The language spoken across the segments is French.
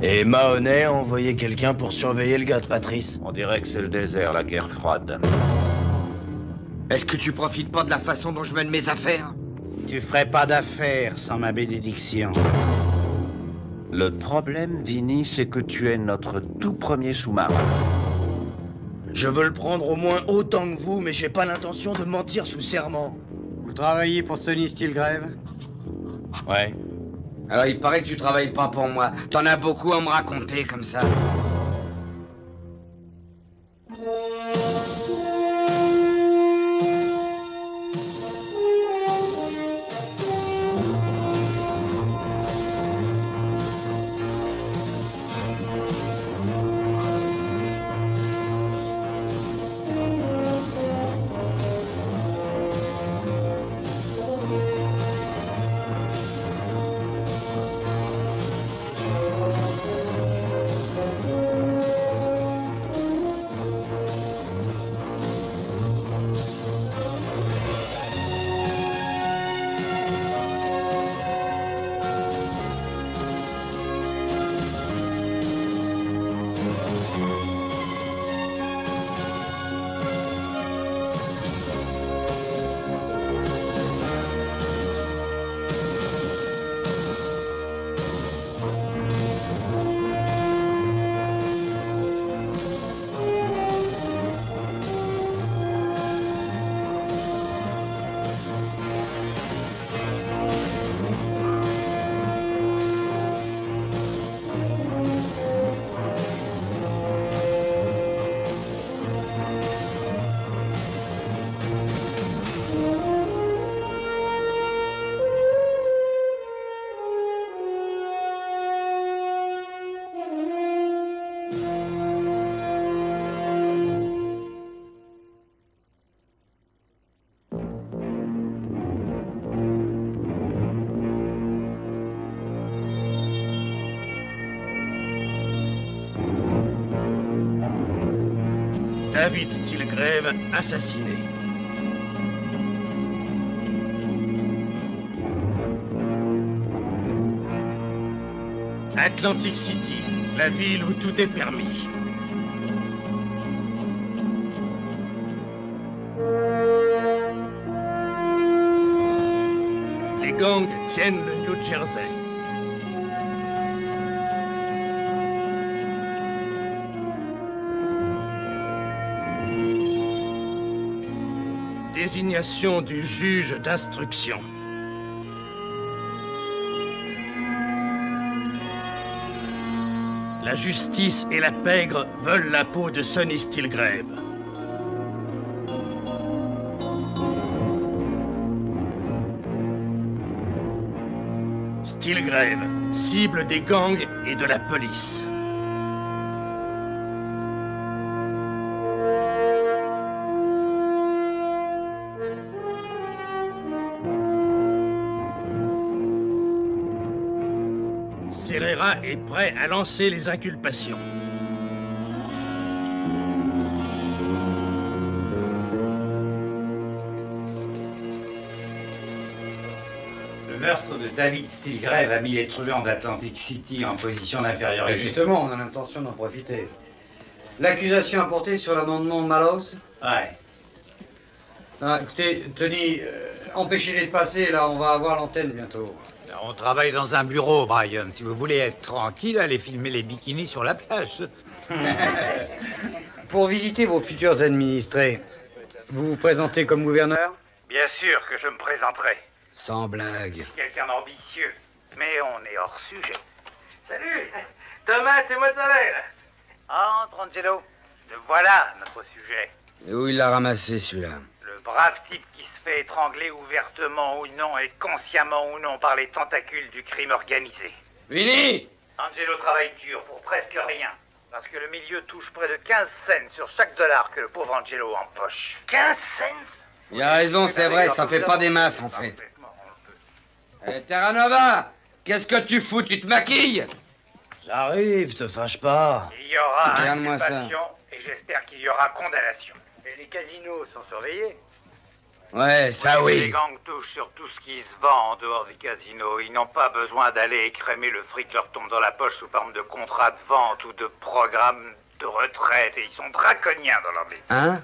Et Mahoney a envoyé quelqu'un pour surveiller le gars de Patrice. On dirait que c'est le désert, la guerre froide. Est-ce que tu profites pas de la façon dont je mène mes affaires? Tu ferais pas d'affaires sans ma bénédiction. Le problème, Vinny, c'est que tu es notre tout premier sous-marin. Je veux le prendre au moins autant que vous, mais j'ai pas l'intention de mentir sous serment. Vous travaillez pour Sonny Steelgrave? Ouais. Alors il paraît que tu travailles pas pour moi. T'en as beaucoup à me raconter comme ça. David Steelgrave assassiné. Atlantic City, la ville où tout est permis. Les gangs tiennent le New Jersey. Désignation du juge d'instruction. La justice et la pègre veulent la peau de Sonny Steelgrave. Steelgrave, cible des gangs et de la police. Serrera est prêt à lancer les inculpations. Le meurtre de David Steelgrave a mis les truands d'Atlantic City en position d'infériorité. Et justement, on a l'intention d'en profiter. L'accusation a porté sur l'amendement Mallows. Ouais. Ah, écoutez, Tony, empêchez-les de passer, là, on va avoir l'antenne bientôt. On travaille dans un bureau, Brian. Si vous voulez être tranquille, allez filmer les bikinis sur la plage. Pour visiter vos futurs administrés, vous vous présentez comme gouverneur? Bien sûr que je me présenterai. Sans blague. Quelqu'un d'ambitieux. Mais on est hors sujet. Salut, tomate et mozzarella. Entre, Angelo. Le voilà, notre sujet. Et où il l'a ramassé, celui-là? Le brave type qui se fait étrangler ouvertement ou non et consciemment ou non par les tentacules du crime organisé. Vinny! Angelo travaille dur pour presque rien. Parce que le milieu touche près de 15 cents sur chaque dollar que le pauvre Angelo empoche. 15 cents? Il a raison, c'est vrai, ça fait pas des masses, en fait. Terranova, qu'est-ce que tu fous? Tu te maquilles? J'arrive, te fâche pas. Il y aura Regarde-moi ça. inculpation et j'espère qu'il y aura condamnation. Et les casinos sont surveillés? Ouais, ça Les oui. gangs touchent sur tout ce qui se vend en dehors des casinos. Ils n'ont pas besoin d'aller écrémer le fric leur tombe dans la poche sous forme de contrats de vente ou de programmes de retraite. Et ils sont draconiens dans leur métier. Hein?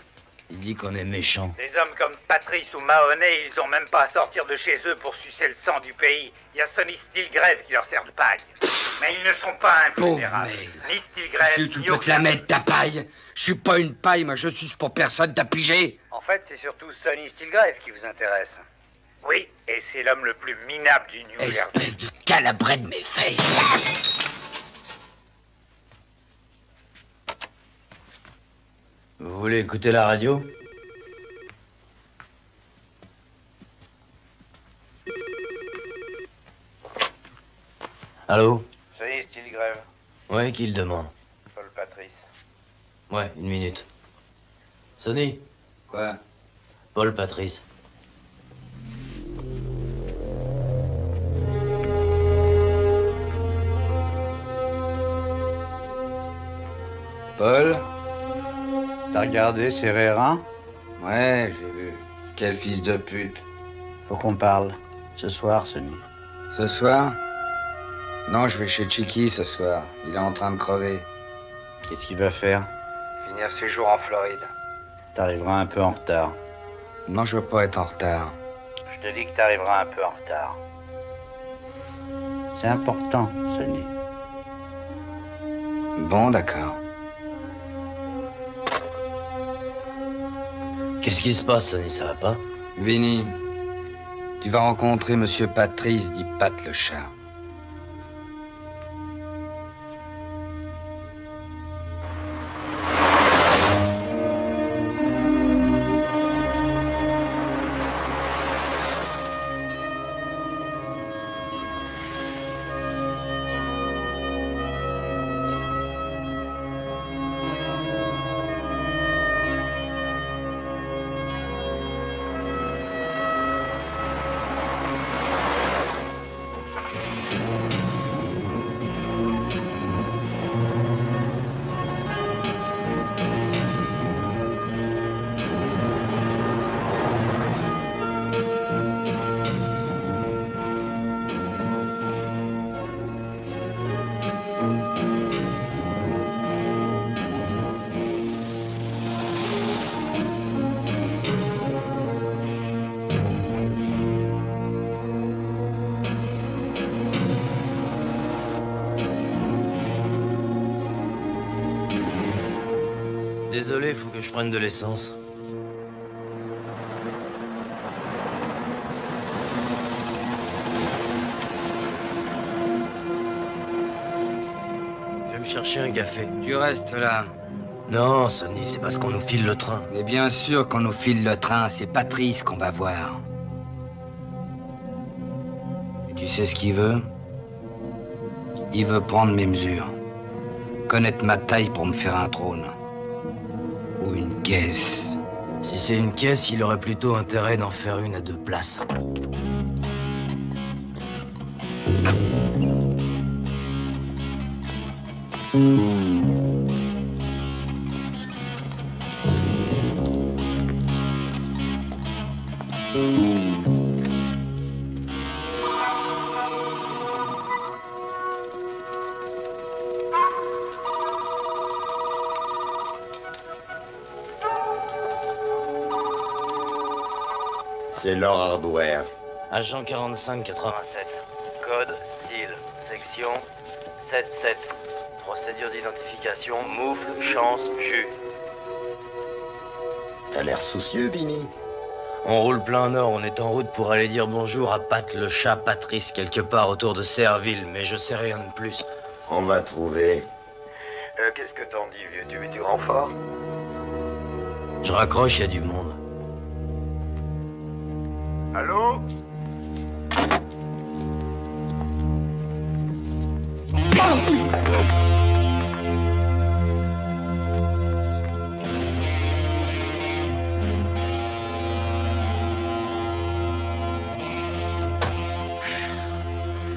Il dit qu'on est méchant. Des hommes comme Patrice ou Mahoney, ils ont même pas à sortir de chez eux pour sucer le sang du pays. Il y a Sonny Steelgrave qui leur sert de paille. Mais ils ne sont pas invulnérables. Pauvre merde. Ni Steelgrave, Si tu ni peux te la aucun- mettre, ta paille. Je suis pas une paille, moi, je suce pour personne, t'as pigé. En fait, c'est surtout Sonny Steelgrave qui vous intéresse. Oui, et c'est l'homme le plus minable du New Jersey. Espèce de calabret de mes fesses. Vous voulez écouter la radio? Allô? Sonny Steelgrave, Ouais, qui le demande? Paul Patrice. Ouais, une minute. Sonny? Quoi? Paul Patrice. Paul? T'as regardé Serrera? Ouais, j'ai vu. Quel fils de pute. Faut qu'on parle. Ce soir, Sonny. Ce soir? Non, je vais chez Chicky ce soir. Il est en train de crever. Qu'est-ce qu'il va faire? Finir ses jours en Floride. T'arriveras un peu en retard. Non, je veux pas être en retard. Je te dis que t'arriveras un peu en retard. C'est important, Sonny. Bon, d'accord. Qu'est-ce qui se passe, Sonny? Ça va pas? Vinny, tu vas rencontrer Monsieur Patrice, dit Pat le chat. Désolé, faut que je prenne de l'essence. Je vais me chercher un café. Tu restes là. Non, Sonny, c'est parce qu'on nous file le train. Mais bien sûr qu'on nous file le train, c'est Patrice qu'on va voir. Et tu sais ce qu'il veut? Il veut prendre mes mesures. Connaître ma taille pour me faire un trône. Ou une caisse. Si c'est une caisse, il aurait plutôt intérêt d'en faire une à 2 places. C'est leur hardware. Agent 4587. Code, style, section 77. Procédure d'identification, moufle, chance, jus. T'as l'air soucieux, Vinny. On roule plein nord, on est en route pour aller dire bonjour à Pat le chat Patrice quelque part autour de Serreville, mais je sais rien de plus. On va trouver. Qu'est-ce que t'en dis, vieux? Tu veux du renfort? Je raccroche, il y a du monde. Allô?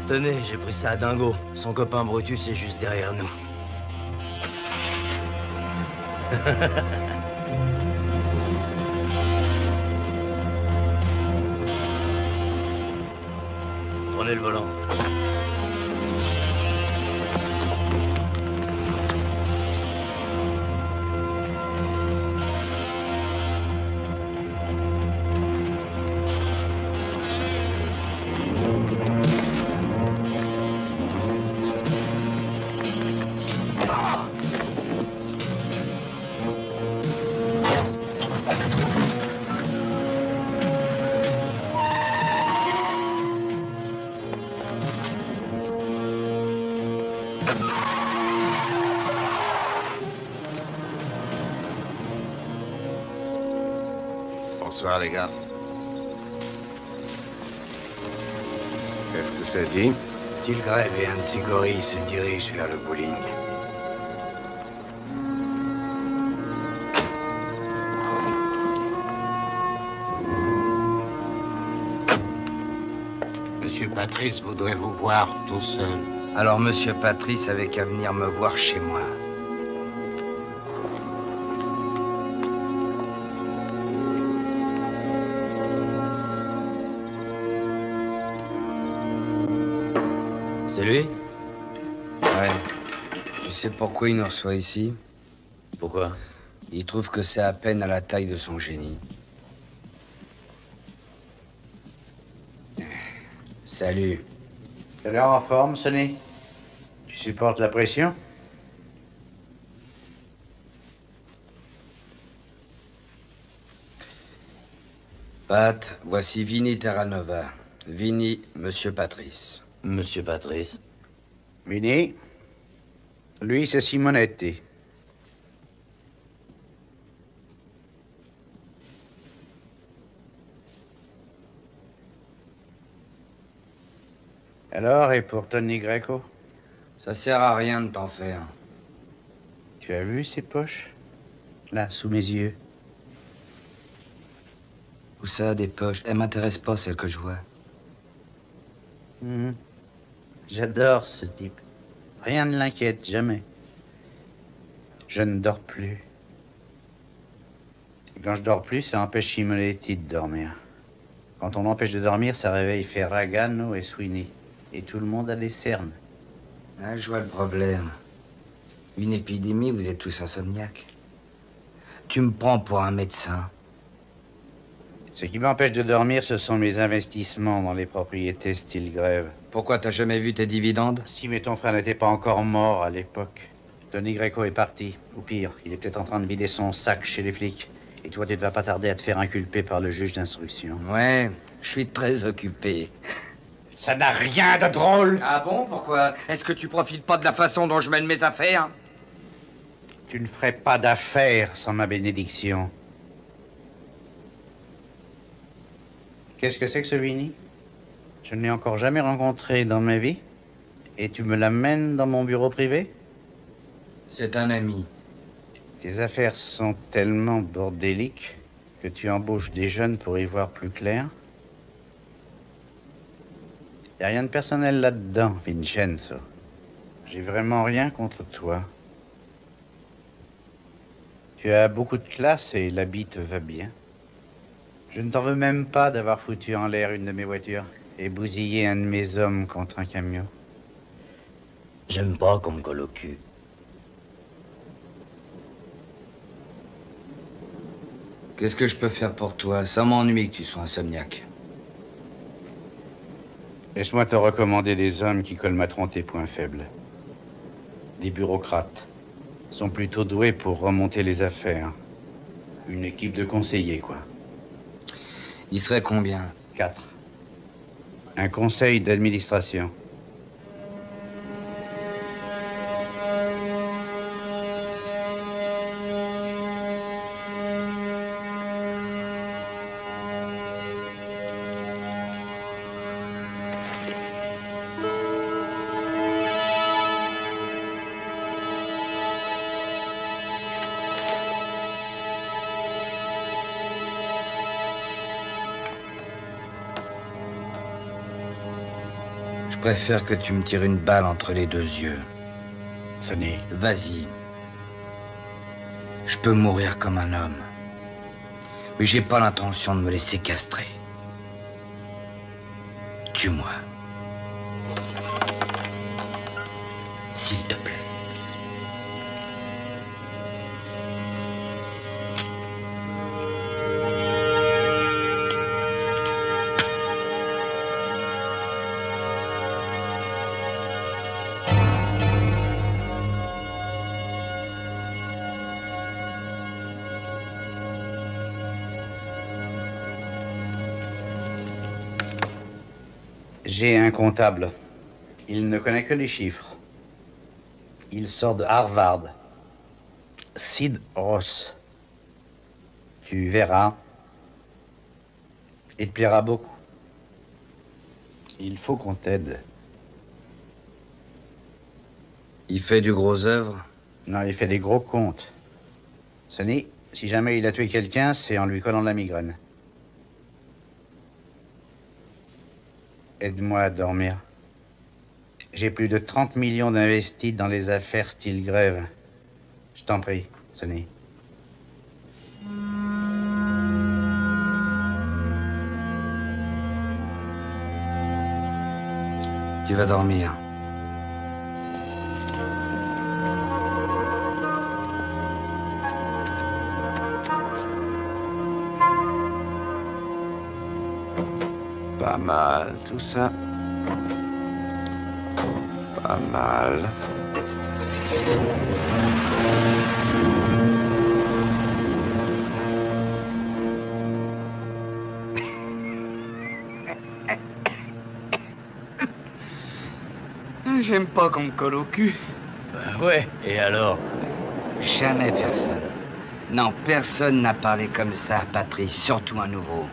Tenez, j'ai pris ça à Dingo. Son copain Brutus est juste derrière nous. Prenez le volant. Bonsoir, les gars. Qu'est-ce que ça dit? Stilgrave et un de ses gorilles se dirigent vers le bowling. Monsieur Patrice voudrait vous voir tout seul. Alors, Monsieur Patrice avait qu'à venir me voir chez moi. C'est lui? Ouais. Tu sais pourquoi il nous reçoit ici? Pourquoi? Il trouve que c'est à peine à la taille de son génie. Salut. T'as l'air en forme, Sonny? Tu supportes la pression? Pat, voici Vinny Terranova. Vinny, Monsieur Patrice. Monsieur Patrice. Vinny? Lui, c'est Simonetti. Alors, et pour Tony Greco? Ça sert à rien de t'en faire. Tu as vu ses poches? Là, sous mes yeux. Où ça, des poches? Elles m'intéressent pas, celles que je vois. J'adore ce type. Rien ne l'inquiète, jamais. Je ne dors plus. Et quand je dors plus, ça empêche Simonetti de dormir. Quand on l'empêche de dormir, ça réveille Ferragamo et Sweeney. Et tout le monde a des cernes. Ah, je vois le problème. Une épidémie, vous êtes tous insomniaques. Tu me prends pour un médecin. Ce qui m'empêche de dormir, ce sont mes investissements dans les propriétés Stilgrave. Pourquoi t'as jamais vu tes dividendes? Si, mais ton frère n'était pas encore mort à l'époque. Tony Greco est parti. Ou pire, il est peut-être en train de vider son sac chez les flics. Et toi, tu ne vas pas tarder à te faire inculper par le juge d'instruction. Ouais, je suis très occupé. Ça n'a rien de drôle. Ah bon, pourquoi? Est-ce que tu profites pas de la façon dont je mène mes affaires? Tu ne ferais pas d'affaires sans ma bénédiction. Qu'est-ce que c'est que ce Vinny? Je ne l'ai encore jamais rencontré dans ma vie. Et tu me l'amènes dans mon bureau privé? C'est un ami. Tes affaires sont tellement bordéliques que tu embauches des jeunes pour y voir plus clair. Y a rien de personnel là-dedans, Vincenzo. J'ai vraiment rien contre toi. Tu as beaucoup de classe et l'habit te va bien. Je ne t'en veux même pas d'avoir foutu en l'air une de mes voitures et bousillé un de mes hommes contre un camion. J'aime pas qu'on me colle au cul. Qu'est-ce que je peux faire pour toi? Ça m'ennuie que tu sois insomniaque. Laisse-moi te recommander des hommes qui colmateront tes points faibles. Des bureaucrates. Sont plutôt doués pour remonter les affaires. Une équipe de conseillers, quoi. Il serait combien? 4. Un conseil d'administration. Je préfère que tu me tires une balle entre les deux yeux. Sonny. Vas-y. Je peux mourir comme un homme. Mais j'ai pas l'intention de me laisser castrer. Tue-moi. S'il te plaît. J'ai un comptable. Il ne connaît que les chiffres. Il sort de Harvard. Sid Ross. Tu verras. Il te plaira beaucoup. Il faut qu'on t'aide. Il fait du gros œuvre? Non, il fait des gros comptes. Sonny, si jamais il a tué quelqu'un, c'est en lui collant la migraine. Aide-moi à dormir. J'ai plus de 30 millions d'investis dans les affaires style grève. Je t'en prie, Sonny. Tu vas dormir. Pas mal, tout ça. Pas mal. J'aime pas qu'on me colle au cul. Ouais, et alors? Jamais personne. Non, personne n'a parlé comme ça à Patrice, surtout un nouveau.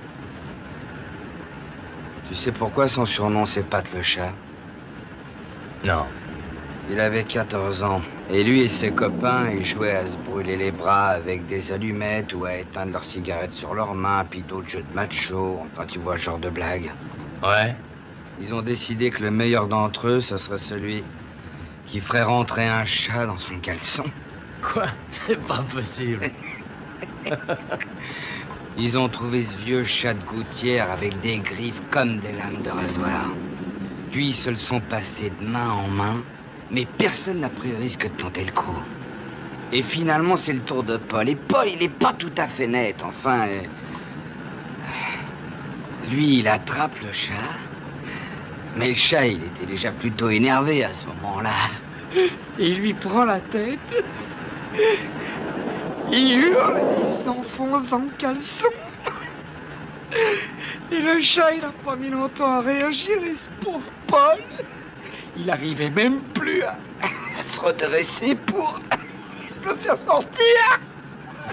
Tu sais pourquoi son surnom c'est Pat le chat? Non. Il avait 14 ans. Et lui et ses copains, ils jouaient à se brûler les bras avec des allumettes ou à éteindre leurs cigarettes sur leurs mains, puis d'autres jeux de macho. Enfin, tu vois, ce genre de blague. Ouais. Ils ont décidé que le meilleur d'entre eux, ce serait celui qui ferait rentrer un chat dans son caleçon. Quoi? C'est pas possible. Ils ont trouvé ce vieux chat de gouttière avec des griffes comme des lames de rasoir. Puis ils se le sont passés de main en main, mais personne n'a pris le risque de tenter le coup. Et finalement, c'est le tour de Paul. Et Paul, il est pas tout à fait net, enfin... Lui, il attrape le chat. Mais le chat, il était déjà plutôt énervé à ce moment-là. Il lui prend la tête. Il hurle, il s'enfonce dans le caleçon. Et le chat, il a pas mis longtemps à réagir, et ce pauvre Paul, il arrivait même plus à se redresser pour le faire sortir.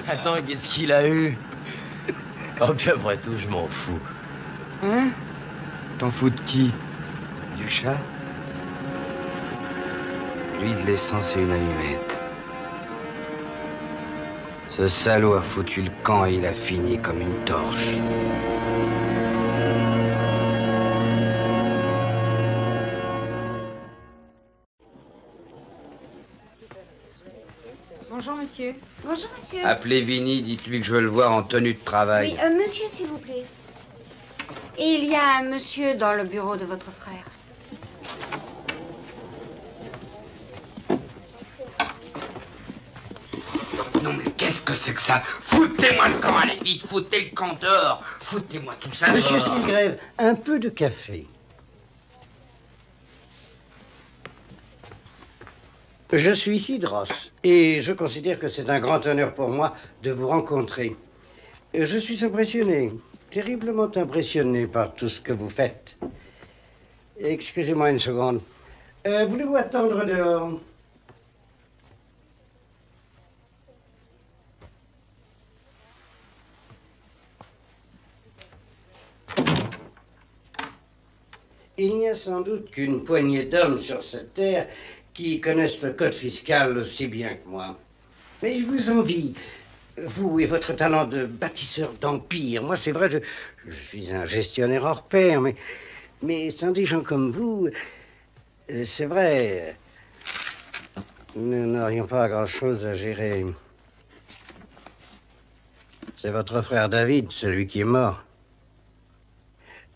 Attends, qu'est-ce qu'il a eu? Oh, puis après tout, je m'en fous. Hein? T'en fous de qui? Du chat? Lui, de l'essence et une allumette. Ce salaud a foutu le camp et il a fini comme une torche. Bonjour, monsieur. Bonjour, monsieur. Appelez Vinny, dites-lui que je veux le voir en tenue de travail. Oui, monsieur, s'il vous plaît. Et il y a un monsieur dans le bureau de votre frère. Non, mais qu'est-ce que c'est que ça? Foutez-moi le camp, allez vite, foutez le camp dehors. Foutez-moi tout ça Monsieur dehors. Seagrave, un peu de café. Je suis Sid Ross et je considère que c'est un grand honneur pour moi de vous rencontrer. Je suis impressionné, terriblement impressionné par tout ce que vous faites. Excusez-moi une seconde. Voulez-vous attendre dehors? Il n'y a sans doute qu'une poignée d'hommes sur cette terre qui connaissent le code fiscal aussi bien que moi. Mais je vous envie, vous et votre talent de bâtisseur d'empire. Moi, c'est vrai, je suis un gestionnaire hors pair, mais sans des gens comme vous, c'est vrai, nous n'aurions pas grand-chose à gérer. C'est votre frère David, celui qui est mort.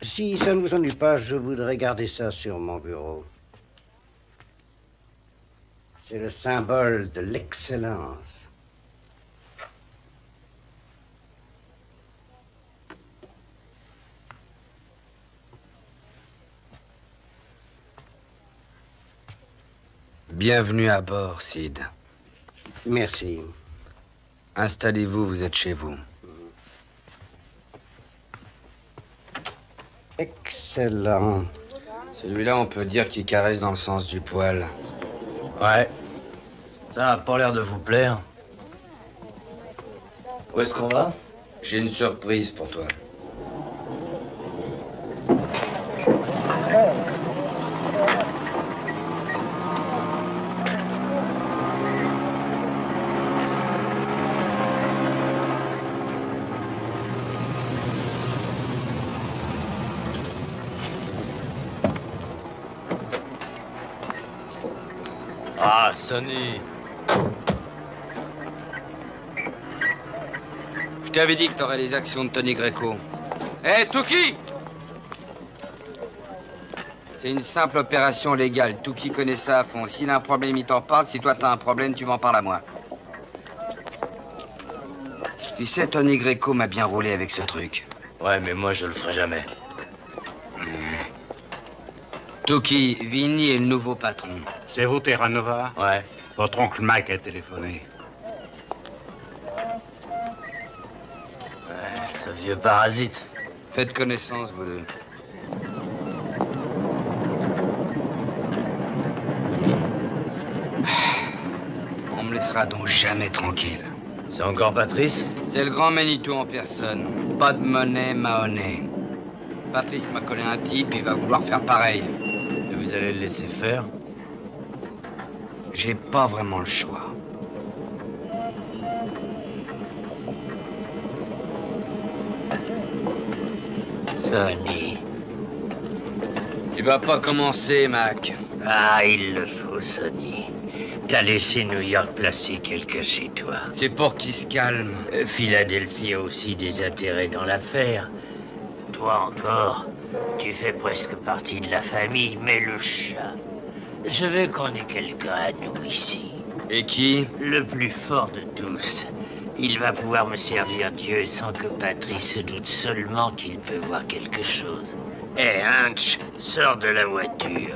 Si ça ne vous ennuie pas, je voudrais garder ça sur mon bureau. C'est le symbole de l'excellence. Bienvenue à bord, Sid. Merci. Installez-vous, vous êtes chez vous. Excellent. Celui-là, on peut dire qu'il caresse dans le sens du poil. Ouais. Ça a pas l'air de vous plaire. Où est-ce qu'on va? J'ai une surprise pour toi. Ah, Sonny. Je t'avais dit que t'aurais les actions de Tony Greco. Hé, Tuki! C'est une simple opération légale. Tuki connaît ça à fond. S'il a un problème, il t'en parle. Si toi, t'as un problème, tu m'en parles à moi. Tu sais, Tony Greco m'a bien roulé avec ce truc. Ouais, mais moi, je le ferai jamais. Tuki, Vinny est le nouveau patron. C'est vous, Terra Nova? Ouais. Votre oncle Mike a téléphoné. Ce vieux parasite. Faites connaissance, vous deux. On me laissera donc jamais tranquille. C'est encore Patrice? C'est le grand Manitou en personne. Pas de monnaie, mahonnet. Patrice m'a collé un type, il va vouloir faire pareil. Et vous allez le laisser faire? J'ai pas vraiment le choix. Sonny. Il va pas commencer, Mac. Ah, il le faut, Sonny. T'as laissé New York placer quelqu'un chez toi. C'est pour qu'il se calme. Philadelphie a aussi des intérêts dans l'affaire. Toi encore, tu fais presque partie de la famille, mais le chat... Je veux qu'on ait quelqu'un à nous ici. Et qui? Le plus fort de tous. Il va pouvoir me servir Dieu sans que Patrice se doute seulement qu'il peut voir quelque chose. Hé, Hunch, sors de la voiture.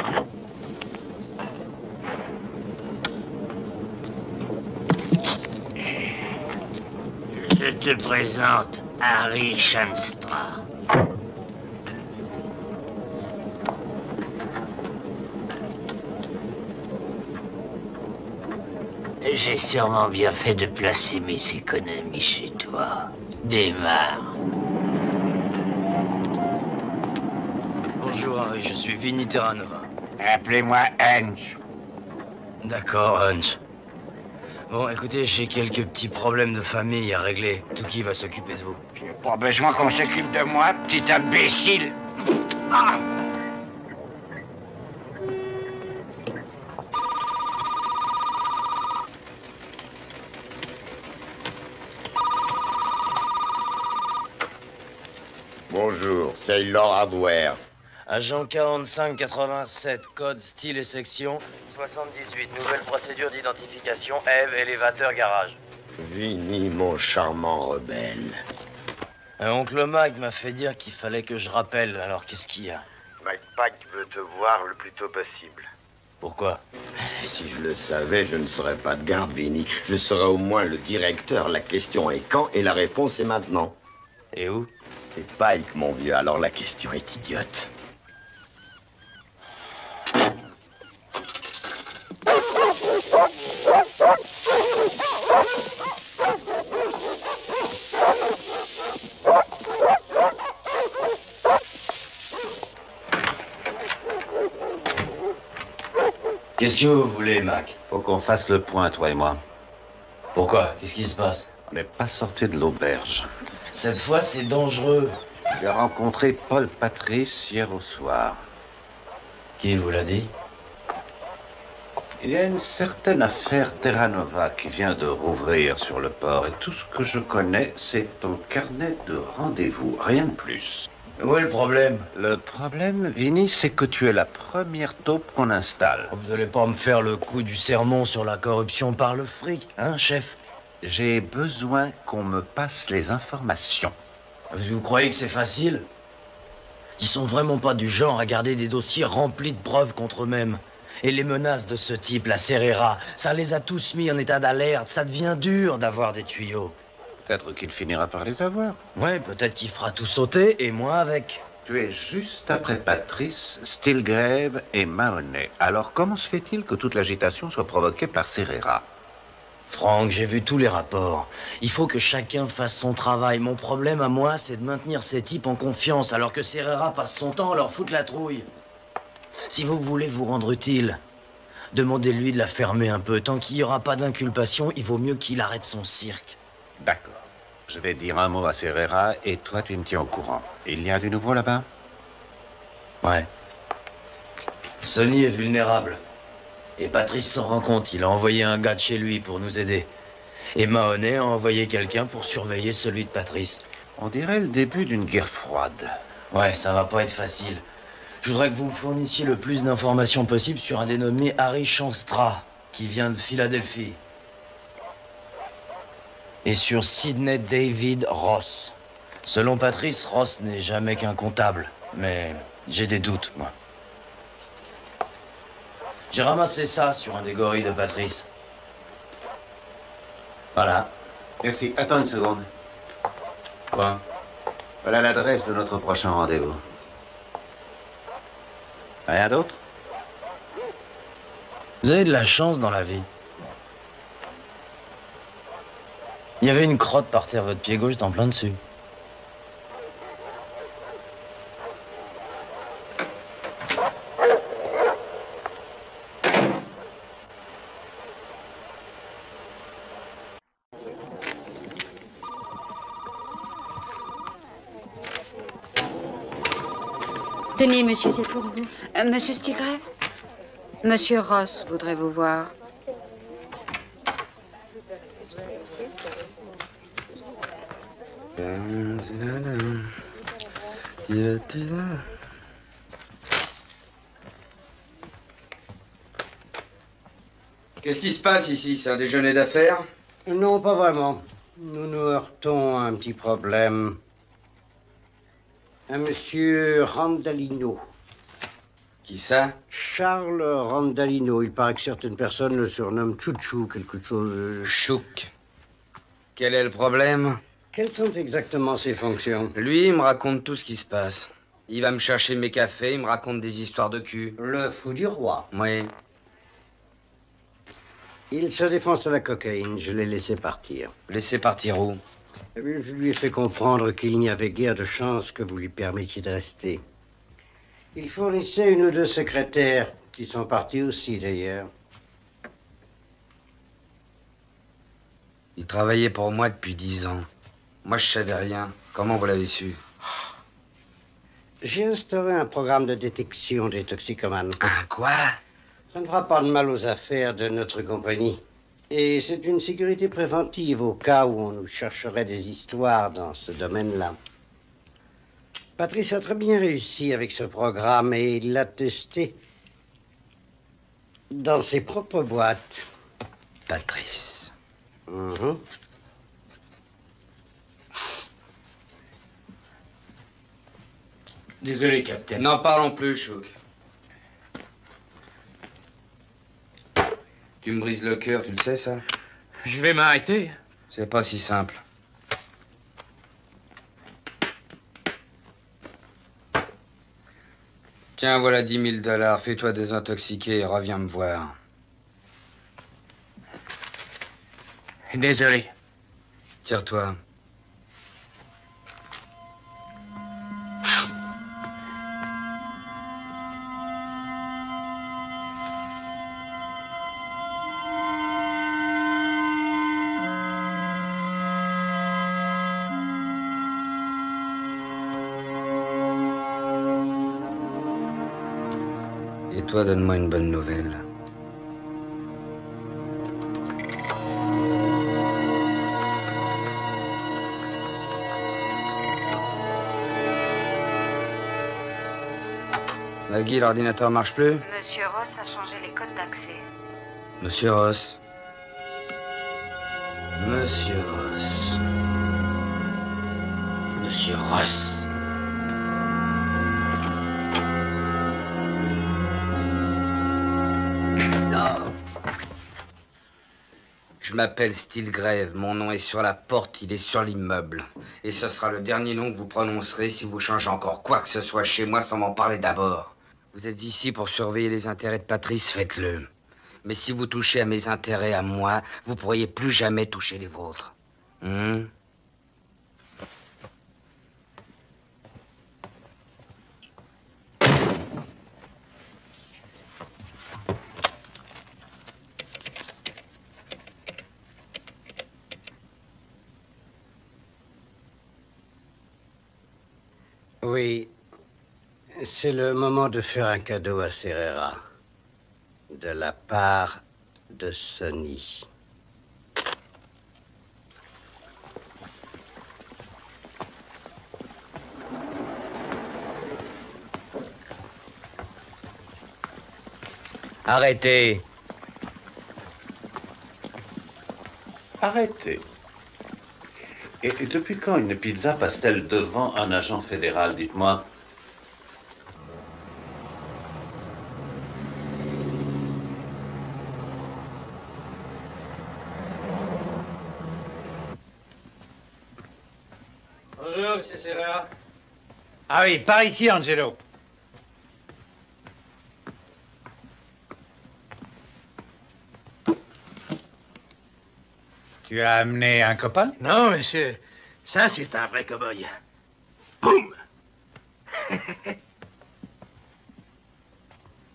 Je te présente Harry Shanstra. J'ai sûrement bien fait de placer mes économies chez toi. Démarre. Bonjour, Harry, je suis Vinny Terranova. Appelez-moi Hunch. D'accord, Hunch. Bon, écoutez, j'ai quelques petits problèmes de famille à régler. Tuki va s'occuper de vous. J'ai pas besoin qu'on s'occupe de moi, petit imbécile. Ah! Bonjour, c'est Lord Hardware. Agent 4587, code, style et section. 78, nouvelle procédure d'identification, Eve, élévateur, garage. Vinny, mon charmant rebelle. Oncle Mike m'a fait dire qu'il fallait que je rappelle, alors qu'est-ce qu'il y a? Mike Pike veut te voir le plus tôt possible. Pourquoi? Si je le savais, je ne serais pas de garde, Vinny. Je serais au moins le directeur. La question est quand et la réponse est maintenant. Et où? C'est Pike, mon vieux, alors la question est idiote. Qu'est-ce que vous voulez, Mac? Faut qu'on fasse le point, toi et moi. Pourquoi? Qu'est-ce qui se passe? On n'est pas sorti de l'auberge. Cette fois, c'est dangereux. J'ai rencontré Paul Patrice hier au soir. Qui vous l'a dit? Il y a une certaine affaire Terra Nova qui vient de rouvrir sur le port. Et tout ce que je connais, c'est ton carnet de rendez-vous. Rien de plus. Où est le problème? Le problème, Vinny, c'est que tu es la première taupe qu'on installe. Vous allez pas me faire le coup du sermon sur la corruption par le fric, hein, chef? J'ai besoin qu'on me passe les informations. Vous croyez que c'est facile? Ils sont vraiment pas du genre à garder des dossiers remplis de preuves contre eux-mêmes. Et les menaces de ce type, la Serrera, ça les a tous mis en état d'alerte. Ça devient dur d'avoir des tuyaux. Peut-être qu'il finira par les avoir. Ouais, peut-être qu'il fera tout sauter, et moi avec. Tu es juste après Patrice, Stilgrave et Mahoney. Alors comment se fait-il que toute l'agitation soit provoquée par Serrera? Franck, j'ai vu tous les rapports. Il faut que chacun fasse son travail. Mon problème à moi, c'est de maintenir ces types en confiance, alors que Serrera passe son temps à leur foutre la trouille. Si vous voulez vous rendre utile, demandez-lui de la fermer un peu. Tant qu'il n'y aura pas d'inculpation, il vaut mieux qu'il arrête son cirque. D'accord. Je vais dire un mot à Serrera et toi, tu me tiens au courant. Il y a du nouveau là-bas? Ouais. Sonny est vulnérable. Et Patrice s'en rend compte. Il a envoyé un gars de chez lui pour nous aider. Et Mahoney a envoyé quelqu'un pour surveiller celui de Patrice. On dirait le début d'une guerre froide. Ouais, ça va pas être facile. Je voudrais que vous me fournissiez le plus d'informations possible sur un dénommé Harry Chanstra, qui vient de Philadelphie. Et sur Sidney David Ross. Selon Patrice, Ross n'est jamais qu'un comptable. Mais j'ai des doutes, moi. J'ai ramassé ça sur un des gorilles de Patrice. Voilà. Merci. Attends une seconde. Quoi? Voilà l'adresse de notre prochain rendez-vous. Rien d'autre? Vous avez de la chance dans la vie. Il y avait une crotte par terre, votre pied gauche, en plein dessus. Tenez, monsieur, c'est pour vous. Monsieur Stilgrave? Monsieur Ross voudrait vous voir. Qu'est-ce qui se passe ici? C'est un déjeuner d'affaires? Non, pas vraiment. Nous nous heurtons à un petit problème. Un monsieur Randalino. Qui ça? Charles Randalino. Il paraît que certaines personnes le surnomment Chouchou, quelque chose... Chouk. Quel est le problème? Quelles sont exactement ses fonctions? Lui, il me raconte tout ce qui se passe. Il va me chercher mes cafés, il me raconte des histoires de cul. Le fou du roi. Oui. Il se défonce à la cocaïne. Je l'ai laissé partir. Laissez partir où? Eh bien, je lui ai fait comprendre qu'il n'y avait guère de chance que vous lui permettiez de rester. Il fournissait une ou deux secrétaires, qui sont partis aussi, d'ailleurs. Il travaillait pour moi depuis 10 ans. Moi, je savais rien. Comment vous l'avez su? J'ai instauré un programme de détection des toxicomanes. Ah, quoi? Ça ne fera pas de mal aux affaires de notre compagnie. Et c'est une sécurité préventive au cas où on nous chercherait des histoires dans ce domaine-là. Patrice a très bien réussi avec ce programme et il l'a testé dans ses propres boîtes. Patrice. Désolé, capitaine. N'en parlons plus, Chouk. Tu me brises le cœur, tu le sais, ça? Je vais m'arrêter. C'est pas si simple. Tiens, voilà 10 000 $. Fais-toi désintoxiquer et reviens me voir. Désolé. Tire-toi. Et toi, donne-moi une bonne nouvelle. Maggie, l'ordinateur marche plus? Monsieur Ross a changé les codes d'accès. Monsieur Ross. Monsieur Ross. Monsieur Ross. Non. Je m'appelle Stilgrave, mon nom est sur la porte, il est sur l'immeuble. Et ce sera le dernier nom que vous prononcerez si vous changez encore quoi que ce soit chez moi sans m'en parler d'abord. Vous êtes ici pour surveiller les intérêts de Patrice, faites-le. Mais si vous touchez à mes intérêts à moi, vous pourriez plus jamais toucher les vôtres. Oui, c'est le moment de faire un cadeau à Serrera. De la part de Sonny. Arrêtez. Arrêtez. Et depuis quand une pizza passe-t-elle devant un agent fédéral, dites-moi? Bonjour, monsieur Serrera. Ah oui, par ici, Angelo. Tu as amené un copain? Non, monsieur. Ça, c'est un vrai cow-boy. Boum!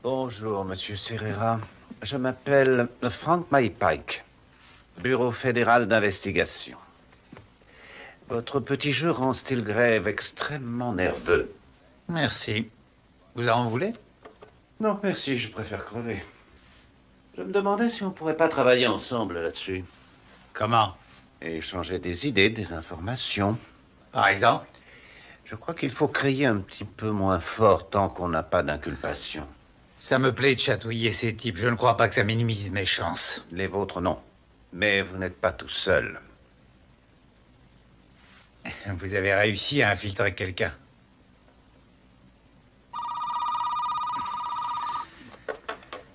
Bonjour, monsieur Serrera. Je m'appelle Frank Maypike, Bureau fédéral d'investigation. Votre petit jeu rend Stilgrave extrêmement nerveux. Merci. Vous en voulez? Non, merci, je préfère crever. Je me demandais si on pourrait pas travailler ensemble là-dessus. Comment? Et échanger des idées, des informations. Par exemple? Je crois qu'il faut crier un petit peu moins fort tant qu'on n'a pas d'inculpation. Ça me plaît de chatouiller ces types. Je ne crois pas que ça minimise mes chances. Les vôtres, non. Mais vous n'êtes pas tout seul. Vous avez réussi à infiltrer quelqu'un.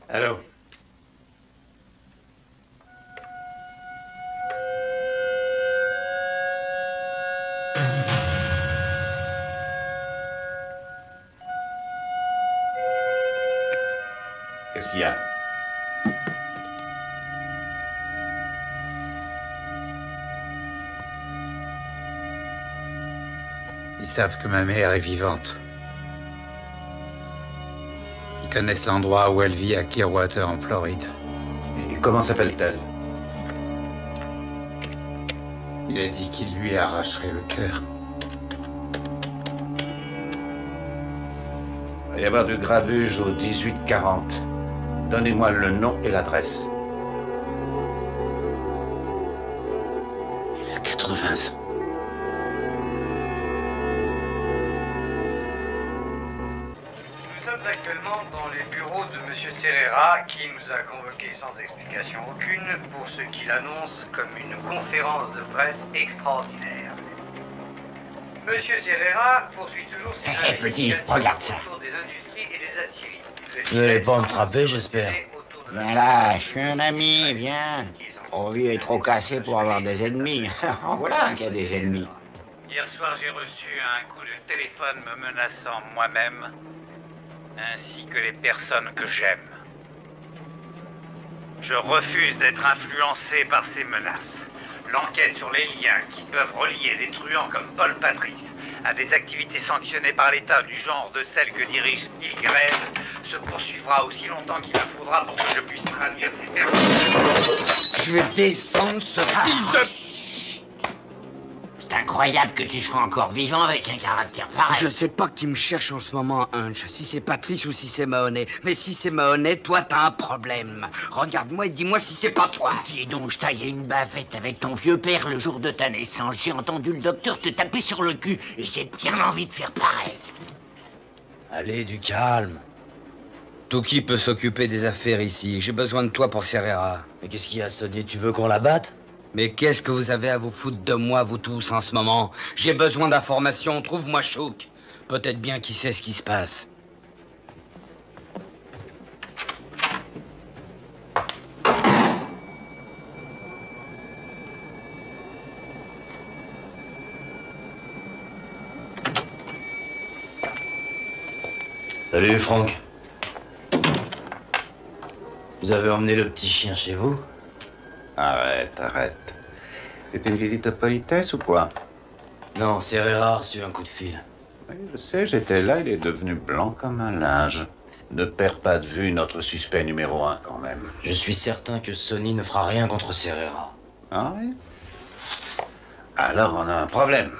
Allô? Qu'est-ce qu'il y a? Ils savent que ma mère est vivante. Ils connaissent l'endroit où elle vit à Clearwater, en Floride. Et comment s'appelle-t-elle? Il a dit qu'il lui arracherait le cœur. Il va y avoir du grabuge au 1840. Donnez-moi le nom et l'adresse. Il a 80 ans. Nous sommes actuellement dans les bureaux de M. Serrera, qui nous a convoqués sans explication aucune pour ce qu'il annonce comme une conférence de presse extraordinaire. M. Serrera poursuit toujours ses petit, regarde ça. autour des industries et des aciéries. Vous n'allez pas me frapper, j'espère. Viens là, je suis un ami, viens. Trop vieux et trop cassé pour avoir des ennemis. En voilà un qui a des ennemis. Hier soir, j'ai reçu un coup de téléphone me menaçant moi-même, ainsi que les personnes que j'aime. Je refuse d'être influencé par ces menaces. L'enquête sur les liens qui peuvent relier des truands comme Paul Patrice à des activités sanctionnées par l'État du genre de celles que dirige Stilgrave se poursuivra aussi longtemps qu'il en faudra pour que je puisse traduire ces personnes. Je vais descendre ce fils de... C'est incroyable que tu sois encore vivant avec un caractère pareil. Je sais pas qui me cherche en ce moment, Hunch. Si c'est Patrice ou si c'est Mahoney. Mais si c'est Mahoney, toi, t'as un problème. Regarde-moi et dis-moi si c'est pas toi. Dis donc, je taillais une bavette avec ton vieux père le jour de ta naissance. J'ai entendu le docteur te taper sur le cul et j'ai bien envie de faire pareil. Allez, du calme. Tuki peut s'occuper des affaires ici. J'ai besoin de toi pour Serrera. Mais qu'est-ce qu'il y a, Sonny? Tu veux qu'on la batte? Mais qu'est-ce que vous avez à vous foutre de moi, vous tous, en ce moment? J'ai besoin d'informations. Trouve-moi Chouk. Peut-être bien qu'il sait ce qui se passe. Salut, Franck. Vous avez emmené le petit chien chez vous? Arrête, arrête. C'est une visite de politesse ou quoi? Non, Serrera a reçu un coup de fil. Oui, je sais, j'étais là, il est devenu blanc comme un linge. Ne perds pas de vue notre suspect numéro 1 quand même. Je suis certain que Sonny ne fera rien contre Serrera. Ah oui? Alors on a un problème.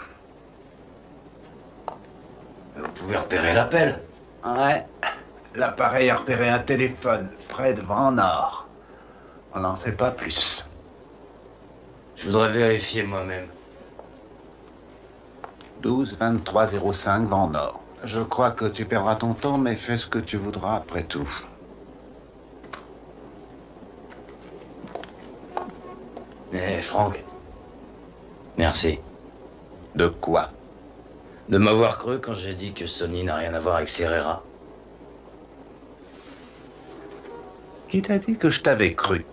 Vous pouvez repérer l'appel? Ouais. L'appareil a repéré un téléphone près de Van Nord. On n'en sait pas plus. Je voudrais vérifier moi-même. 12-23-05 Van Nord. Je crois que tu perdras ton temps, mais fais ce que tu voudras après tout. Mais Franck, merci. De quoi? De m'avoir cru quand j'ai dit que Sonny n'a rien à voir avec Serrera. Qui t'a dit que je t'avais cru?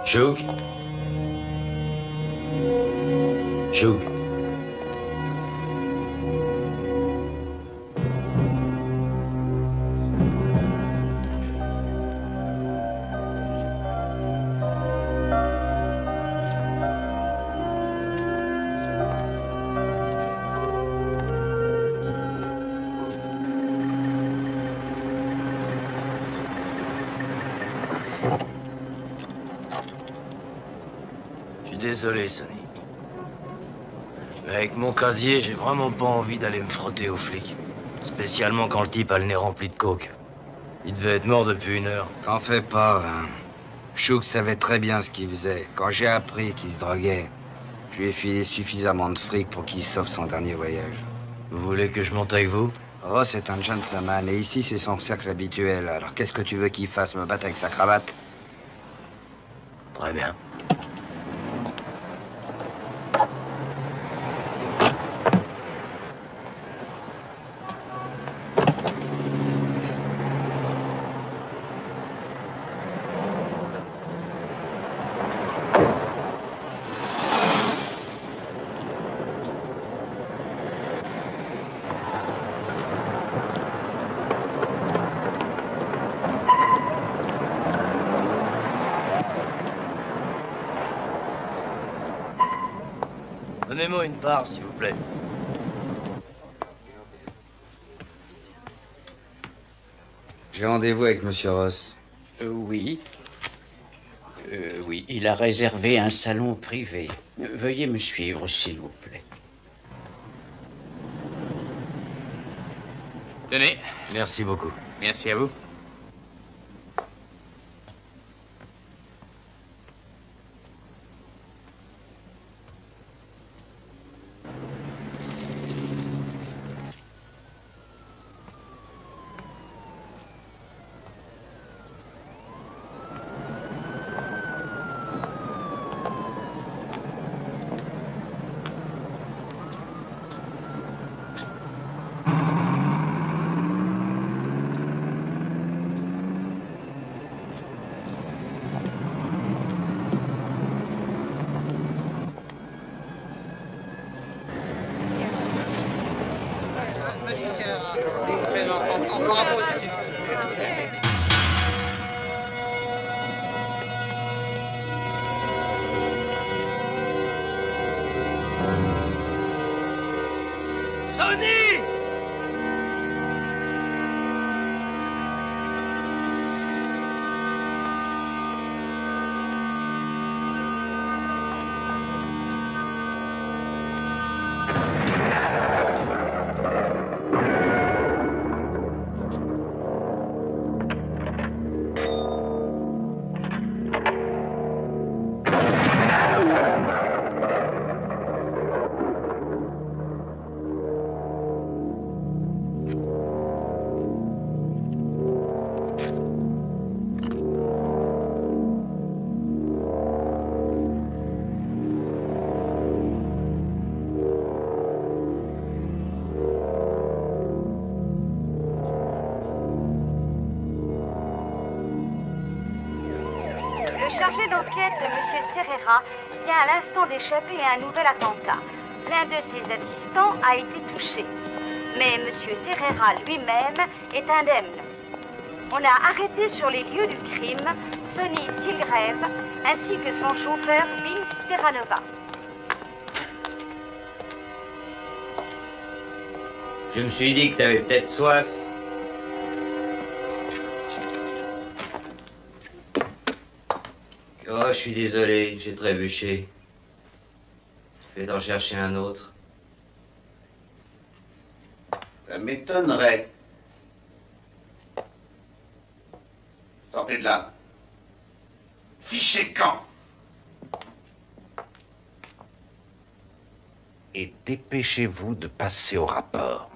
Chouk. Chouk. Désolé, Sonny. Mais avec mon casier, j'ai vraiment pas envie d'aller me frotter aux flics. Spécialement quand le type a le nez rempli de coke. Il devait être mort depuis 1 heure. T'en fais pas, hein. Chouk savait très bien ce qu'il faisait. Quand j'ai appris qu'il se droguait, je lui ai filé suffisamment de fric pour qu'il sauve son dernier voyage. Vous voulez que je monte avec vous? Ross est un gentleman et ici c'est son cercle habituel. Alors qu'est-ce que tu veux qu'il fasse, me battre avec sa cravate? Très bien. Donnez-moi une part, s'il vous plaît. J'ai rendez-vous avec Monsieur Ross. Oui. Oui, il a réservé un salon privé. Veuillez me suivre, s'il vous plaît. Tenez. Merci beaucoup. Merci à vous. Sonny! Le chargé d'enquête, M. Serrera, vient à l'instant d'échapper à un nouvel attentat. L'un de ses assistants a été touché. Mais M. Serrera lui-même est indemne. On a arrêté sur les lieux du crime Sonny Stilgrave ainsi que son chauffeur Vince Terranova. Je me suis dit que t'avais peut-être soif. Oh, je suis désolé, j'ai trébuché. Je vais en chercher un autre. Ça m'étonnerait. Sortez de là. Fichez camp. Et dépêchez-vous de passer au rapport.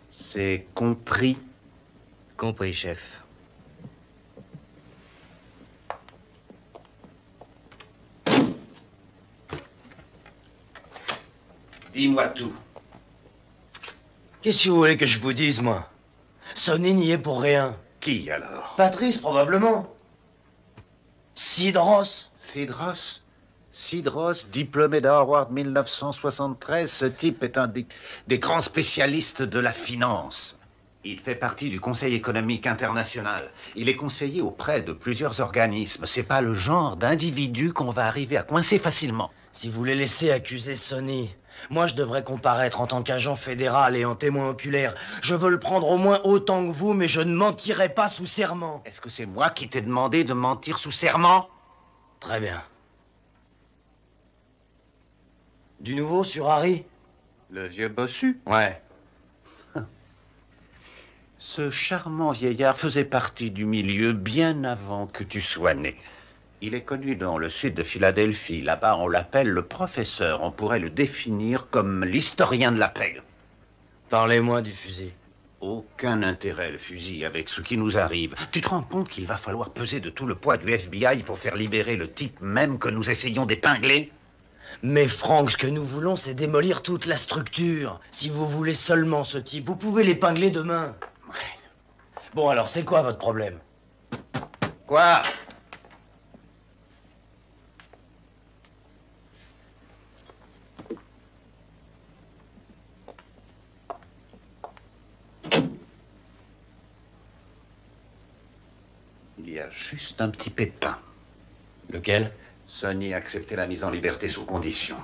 C'est compris? Compris, chef. Dis-moi tout. Qu'est-ce que vous voulez que je vous dise, moi? Sonny n'y est pour rien. Qui, alors? Patrice, probablement. Sidros. Sidros? Sidros, diplômé d'Harvard 1973, ce type est un des grands spécialistes de la finance. Il fait partie du Conseil économique international. Il est conseiller auprès de plusieurs organismes. C'est pas le genre d'individu qu'on va arriver à coincer facilement. Si vous les laissez accuser Sonny, moi je devrais comparaître en tant qu'agent fédéral et en témoin oculaire. Je veux le prendre au moins autant que vous, mais je ne mentirai pas sous serment. Est-ce que c'est moi qui t'ai demandé de mentir sous serment? Très bien. Du nouveau sur Harry? Le vieux bossu? Ouais. Ce charmant vieillard faisait partie du milieu bien avant que tu sois né. Il est connu dans le sud de Philadelphie. Là-bas, on l'appelle le professeur. On pourrait le définir comme l'historien de la paix. Parlez-moi du fusil. Aucun intérêt, le fusil, avec ce qui nous arrive. Tu te rends compte qu'il va falloir peser de tout le poids du FBI pour faire libérer le type même que nous essayons d'épingler? Mais Franck, ce que nous voulons, c'est démolir toute la structure. Si vous voulez seulement ce type, vous pouvez l'épingler demain. Bon, alors, c'est quoi votre problème? Quoi? Il y a juste un petit pépin. Lequel? Sonny a accepté la mise en liberté sous condition.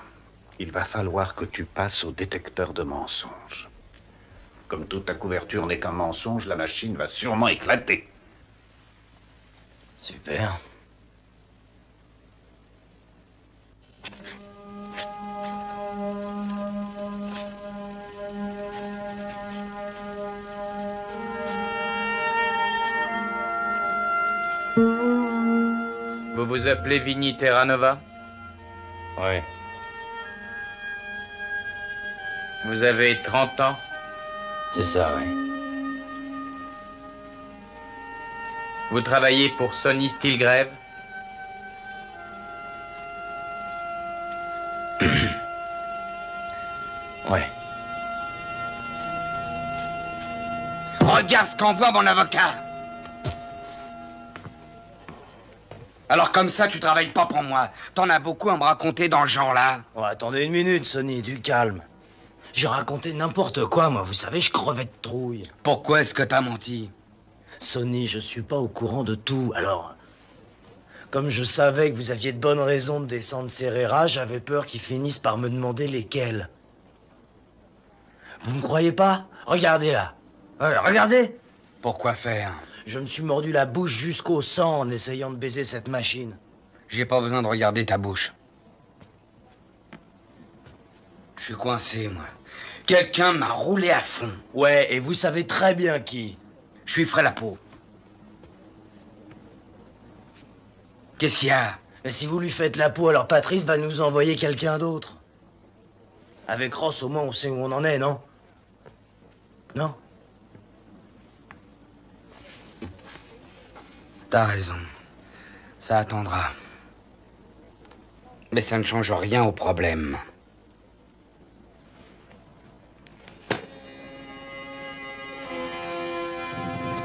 Il va falloir que tu passes au détecteur de mensonges. Comme toute ta couverture n'est qu'un mensonge, la machine va sûrement éclater. Super. Vous vous appelez Vinny Terranova? Ouais. Vous avez 30 ans? C'est ça, oui. Vous travaillez pour Sonny Stilgrave? Ouais. Regarde ce qu'envoie mon avocat. Alors comme ça, tu travailles pas pour moi. T'en as beaucoup à me raconter dans ce genre-là. Oh, attendez une minute, Sonny, du calme. J'ai raconté n'importe quoi, moi. Vous savez, je crevais de trouille. Pourquoi est-ce que t'as menti? Sonny, je suis pas au courant de tout, alors... Comme je savais que vous aviez de bonnes raisons de descendre Serrera, j'avais peur qu'ils finissent par me demander lesquelles. Vous me croyez pas? Regardez là. Regardez. Pourquoi faire? Je me suis mordu la bouche jusqu'au sang en essayant de baiser cette machine. J'ai pas besoin de regarder ta bouche. Je suis coincé, moi. Quelqu'un m'a roulé à fond. Ouais, et vous savez très bien qui. Je suis frais la peau. Qu'est-ce qu'il y a? Mais si vous lui faites la peau, alors Patrice va nous envoyer quelqu'un d'autre. Avec Ross, au moins, on sait où on en est, non? Non? T'as raison. Ça attendra. Mais ça ne change rien au problème.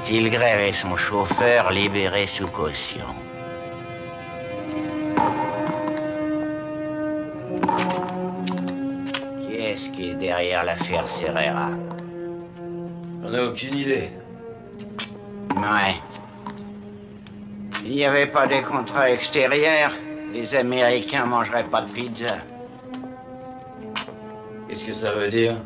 Stilgrave et son chauffeur libérés sous caution. Qui est-ce qui est derrière l'affaire Serrera? On a aucune idée. Ouais. Il n'y avait pas des contrats extérieurs, les Américains mangeraient pas de pizza. Qu'est-ce que ça veut dire?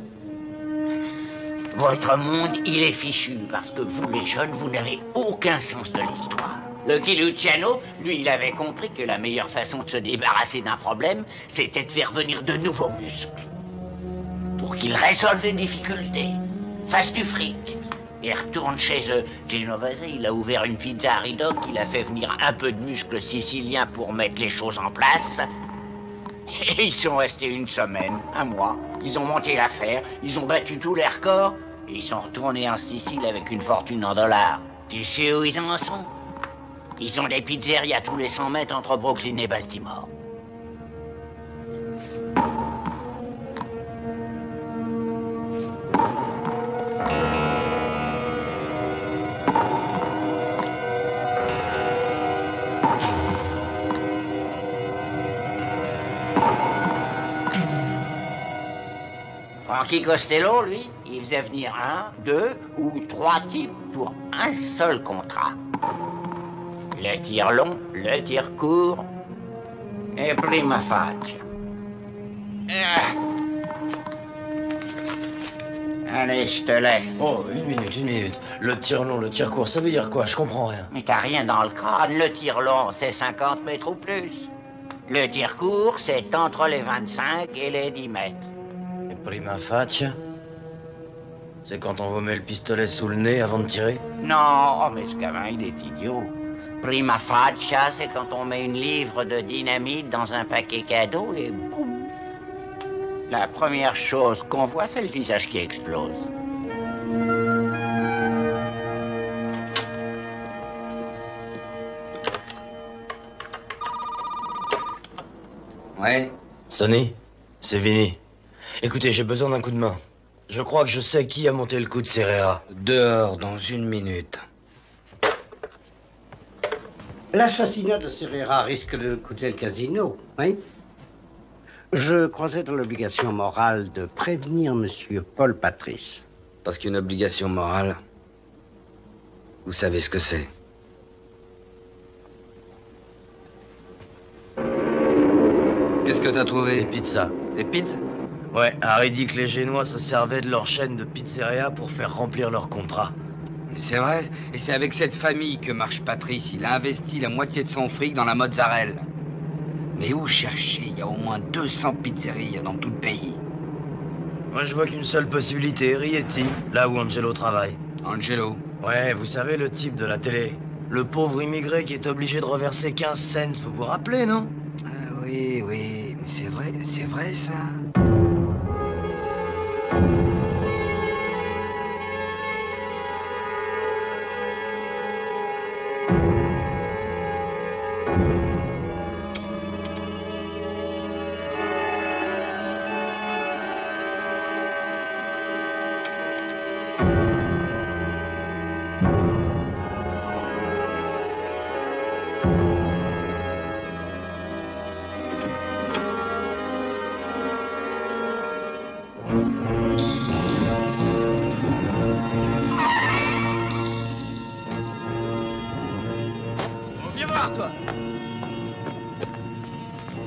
Votre monde, il est fichu, parce que vous, les jeunes, vous n'avez aucun sens de l'histoire. Lucky Luciano, lui, il avait compris que la meilleure façon de se débarrasser d'un problème, c'était de faire venir de nouveaux muscles. Pour qu'ils résolvent les difficultés, fassent du fric, et retournent chez eux. Genovese, il a ouvert une pizza à Ridoc, il a fait venir un peu de muscles siciliens pour mettre les choses en place. Et ils sont restés une semaine, un mois. Ils ont monté l'affaire, ils ont battu tous les records, et ils sont retournés en Sicile avec une fortune en dollars. Tu sais où ils en sont? Ils ont des pizzerias à tous les 100 mètres entre Brooklyn et Baltimore. Frankie Costello, lui, il faisait venir 1, 2 ou 3 types pour un seul contrat. Le tir long, le tir court et prima facie. Allez, je te laisse. Oh, une minute. Le tir long, le tir court, ça veut dire quoi? Je comprends rien. Mais t'as rien dans le crâne. Le tir long, c'est 50 mètres ou plus. Le tir court, c'est entre les 25 et les 10 mètres. Prima facie, c'est quand on vous met le pistolet sous le nez avant de tirer? Non, mais ce gamin, il est idiot. Prima facie, c'est quand on met une livre de dynamite dans un paquet cadeau et boum. La première chose qu'on voit, c'est le visage qui explose. Ouais? Sonny, c'est Vinny. Écoutez, j'ai besoin d'un coup de main. Je crois que je sais qui a monté le coup de Serrera. Dehors, dans 1 minute. L'assassinat de Serrera risque de coûter le casino, oui? Je croisais dans l'obligation morale de prévenir Monsieur Paul Patrice. Parce qu'une obligation morale, vous savez ce que c'est. Qu'est-ce que t'as trouvé? Des pizzas. Des pizzas? Ouais, Harry dit que les Génois se servaient de leur chaîne de pizzeria pour faire remplir leur contrat. Mais c'est vrai, et c'est avec cette famille que marche Patrice. Il a investi la moitié de son fric dans la mozzarella. Mais où chercher? Il y a au moins 200 pizzerias dans tout le pays. Moi, je vois qu'une seule possibilité, Rieti, là où Angelo travaille. Angelo? Ouais, vous savez, le type de la télé. Le pauvre immigré qui est obligé de reverser 15 cents, vous vous rappelez, non? Ah oui, mais c'est vrai ça.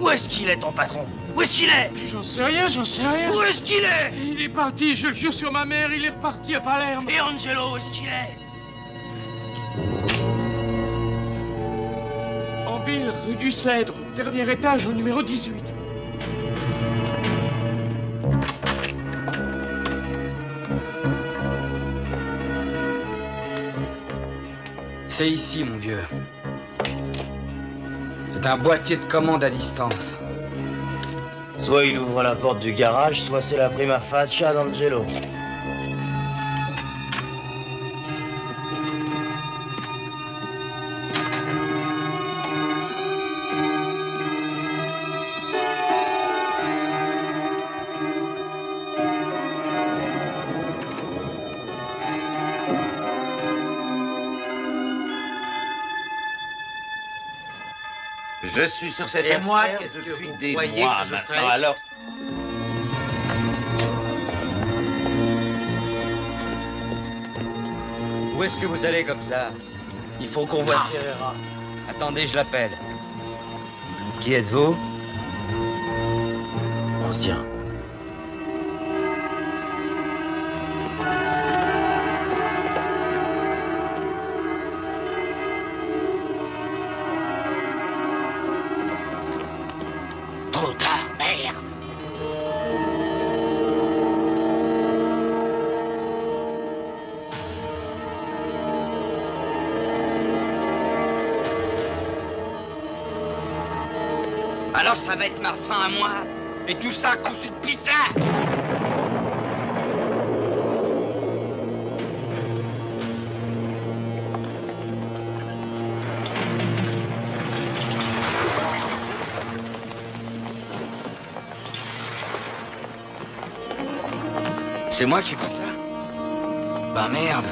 Où est-ce qu'il est, ton patron? Où est-ce qu'il est? J'en sais rien, j'en sais rien. Où est-ce qu'il est? Il est parti, je le jure sur ma mère, il est reparti à Palerme. Et Angelo, où est-ce qu'il est? En ville, rue du Cèdre, dernier étage au numéro 18. C'est ici, mon vieux. C'est un boîtier de commande à distance. Soit il ouvre la porte du garage, soit c'est la prima faccia d'Angelo. Je suis sur cette Et affaire moi, qu'est-ce que depuis vous des croyez mois que je maintenant. ferai? Alors, Où est-ce que vous allez comme ça? Il faut qu'on voie Serrera. Attendez, je l'appelle. Qui êtes-vous? On se tient. Trop tard, merde. Alors ça va être ma fin à moi? Et tout ça à cause d'une pizza? C'est moi qui fais ça? Bah merde.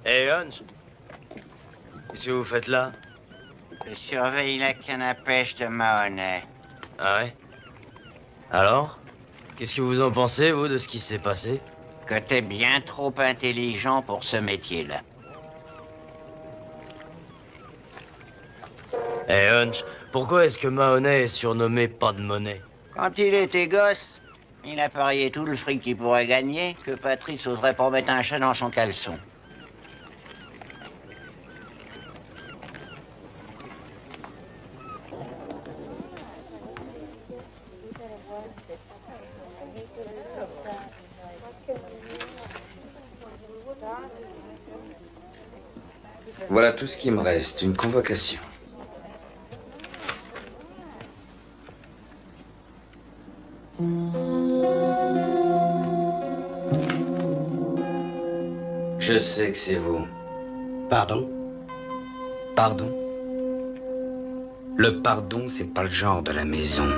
Hey, Hunch. Qu'est-ce que vous faites là? Je surveille la canne à pêche de Mahoney. Ah ouais? Alors? Qu'est-ce que vous en pensez, vous, de ce qui s'est passé? Que t'es bien trop intelligent pour ce métier-là. Hey, Hunch, pourquoi est-ce que Mahoney est surnommé pas de monnaie? Quand il était gosse, il a parié tout le fric qu'il pourrait gagner que Patrice oserait pas mettre un chat dans son caleçon. Voilà tout ce qui me reste, une convocation. Je sais que c'est vous. Pardon? Pardon? Le pardon, c'est pas le genre de la maison.